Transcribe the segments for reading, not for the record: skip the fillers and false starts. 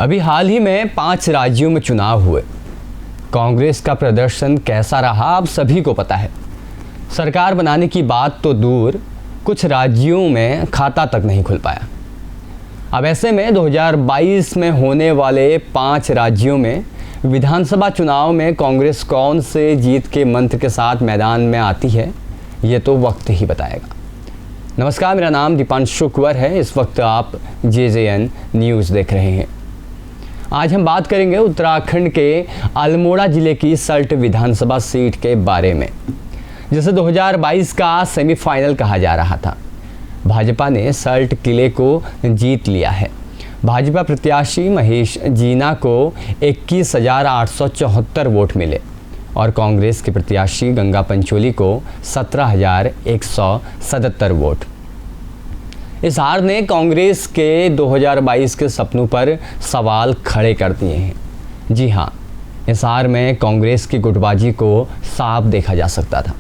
अभी हाल ही में 5 राज्यों में चुनाव हुए। कांग्रेस का प्रदर्शन कैसा रहा आप सभी को पता है। सरकार बनाने की बात तो दूर, कुछ राज्यों में खाता तक नहीं खुल पाया। अब ऐसे में 2022 में होने वाले 5 राज्यों में विधानसभा चुनाव में कांग्रेस कौन से जीत के मंत्र के साथ मैदान में आती है, ये तो वक्त ही बताएगा। नमस्कार, मेरा नाम दीपांशु कुंवर है। इस वक्त आप JJN न्यूज़ देख रहे हैं। आज हम बात करेंगे उत्तराखंड के अल्मोड़ा जिले की सल्ट विधानसभा सीट के बारे में, जिसे 2022 का सेमीफाइनल कहा जा रहा था। भाजपा ने सल्ट किले को जीत लिया है। भाजपा प्रत्याशी महेश जीना को 21,874 वोट मिले और कांग्रेस के प्रत्याशी गंगा पंचोली को 17,177 वोट। इस हार ने कांग्रेस के 2022 के सपनों पर सवाल खड़े कर दिए हैं। जी हाँ, इस हार में कांग्रेस की गुटबाजी को साफ देखा जा सकता था।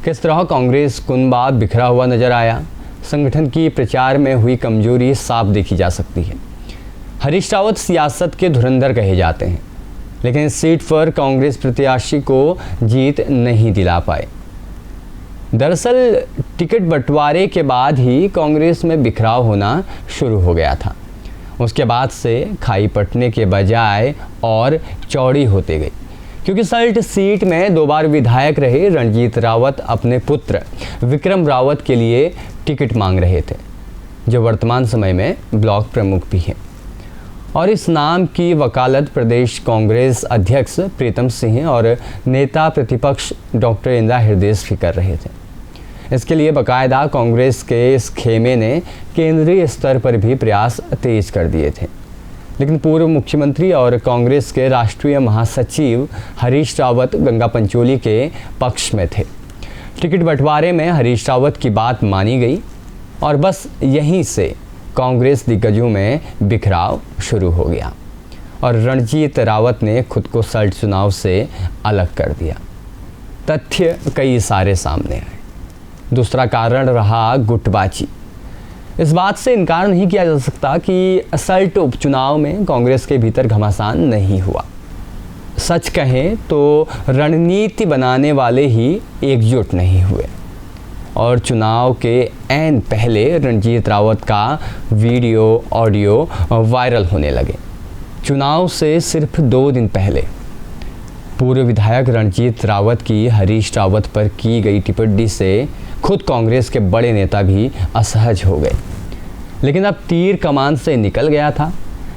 किस तरह कांग्रेस कुनबा बिखरा हुआ नजर आया, संगठन की प्रचार में हुई कमजोरी साफ देखी जा सकती है। हरीश रावत सियासत के धुरंधर कहे जाते हैं, लेकिन इस सीट पर कांग्रेस प्रत्याशी को जीत नहीं दिला पाए। दरअसल टिकट बंटवारे के बाद ही कांग्रेस में बिखराव होना शुरू हो गया था। उसके बाद से खाई पटने के बजाय और चौड़ी होते गई, क्योंकि सल्ट सीट में 2 बार विधायक रहे रणजीत रावत अपने पुत्र विक्रम रावत के लिए टिकट मांग रहे थे, जो वर्तमान समय में ब्लॉक प्रमुख भी हैं। और इस नाम की वकालत प्रदेश कांग्रेस अध्यक्ष प्रीतम सिंह और नेता प्रतिपक्ष डॉक्टर इंदिरा हृदय भी कर रहे थे। इसके लिए बाकायदा कांग्रेस के इस खेमे ने केंद्रीय स्तर पर भी प्रयास तेज कर दिए थे, लेकिन पूर्व मुख्यमंत्री और कांग्रेस के राष्ट्रीय महासचिव हरीश रावत गंगा पंचोली के पक्ष में थे। टिकट बंटवारे में हरीश रावत की बात मानी गई और बस यहीं से कांग्रेस दिग्गजों में बिखराव शुरू हो गया और रणजीत रावत ने खुद को सल्ट चुनाव से अलग कर दिया। तथ्य कई सारे सामने आए। दूसरा कारण रहा गुटबाजी। इस बात से इनकार नहीं किया जा सकता कि सल्ट उपचुनाव में कांग्रेस के भीतर घमासान नहीं हुआ। सच कहें तो रणनीति बनाने वाले ही एकजुट नहीं हुए और चुनाव के ऐन पहले रणजीत रावत का वीडियो ऑडियो वायरल होने लगे। चुनाव से सिर्फ 2 दिन पहले पूर्व विधायक रणजीत रावत की हरीश रावत पर की गई टिप्पणी से खुद कांग्रेस के बड़े नेता भी असहज हो गए। लेकिन अब तीर कमान से निकल गया था,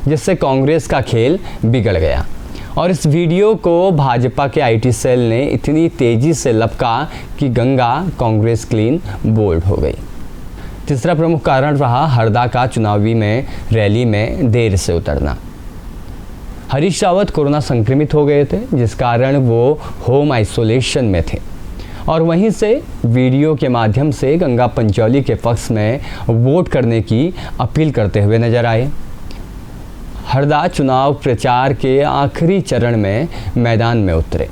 जिससे कांग्रेस का खेल बिगड़ गया और इस वीडियो को भाजपा के IT सेल ने इतनी तेजी से लपका कि गंगा कांग्रेस क्लीन बोल्ड हो गई। तीसरा प्रमुख कारण रहा हरदा का चुनावी में रैली में देर से उतरना। हरीश रावत कोरोना संक्रमित हो गए थे, जिस कारण वो होम आइसोलेशन में थे और वहीं से वीडियो के माध्यम से गंगा पंचोली के पक्ष में वोट करने की अपील करते हुए नजर आए। हरदा चुनाव प्रचार के आखिरी चरण में मैदान में उतरे।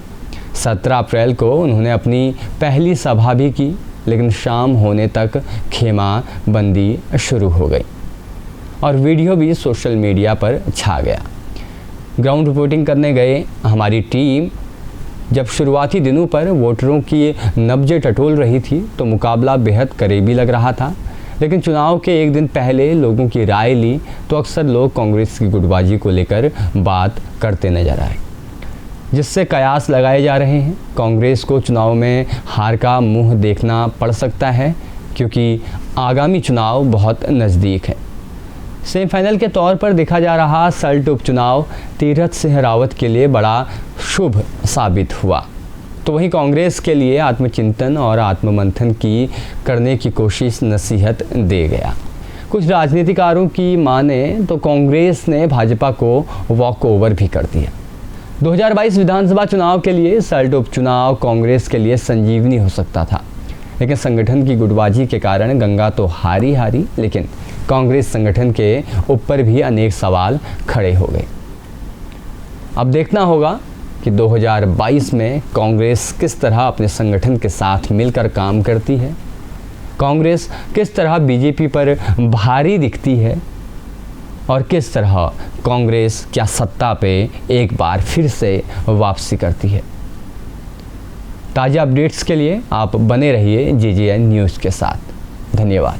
17 अप्रैल को उन्होंने अपनी पहली सभा भी की, लेकिन शाम होने तक खेमा बंदी शुरू हो गई और वीडियो भी सोशल मीडिया पर छा गया। ग्राउंड रिपोर्टिंग करने गए हमारी टीम जब शुरुआती दिनों पर वोटरों की नब्जें टटोल रही थी तो मुकाबला बेहद करीबी लग रहा था, लेकिन चुनाव के 1 दिन पहले लोगों की राय ली तो अक्सर लोग कांग्रेस की गुटबाजी को लेकर बात करते नजर आए, जिससे कयास लगाए जा रहे हैं कांग्रेस को चुनाव में हार का मुंह देखना पड़ सकता है, क्योंकि आगामी चुनाव बहुत नज़दीक है। सेमीफाइनल के तौर पर देखा जा रहा सल्ट उपचुनाव तीरथ सिंह रावत के लिए बड़ा शुभ साबित हुआ, तो वहीं कांग्रेस के लिए आत्मचिंतन और आत्ममंथन की करने की कोशिश नसीहत दे गया। कुछ राजनीतिकारों की माने तो कांग्रेस ने भाजपा को वॉक ओवर भी कर दिया। 2022 विधानसभा चुनाव के लिए सल्ट उपचुनाव कांग्रेस के लिए संजीवनी हो सकता था, लेकिन संगठन की गुटबाजी के कारण गंगा तो हारी, लेकिन कांग्रेस संगठन के ऊपर भी अनेक सवाल खड़े हो गए। अब देखना होगा कि 2022 में कांग्रेस किस तरह अपने संगठन के साथ मिलकर काम करती है, कांग्रेस किस तरह बीजेपी पर भारी दिखती है और किस तरह कांग्रेस क्या सत्ता पे एक बार फिर से वापसी करती है। ताज़ा अपडेट्स के लिए आप बने रहिए GJN न्यूज़ के साथ। धन्यवाद।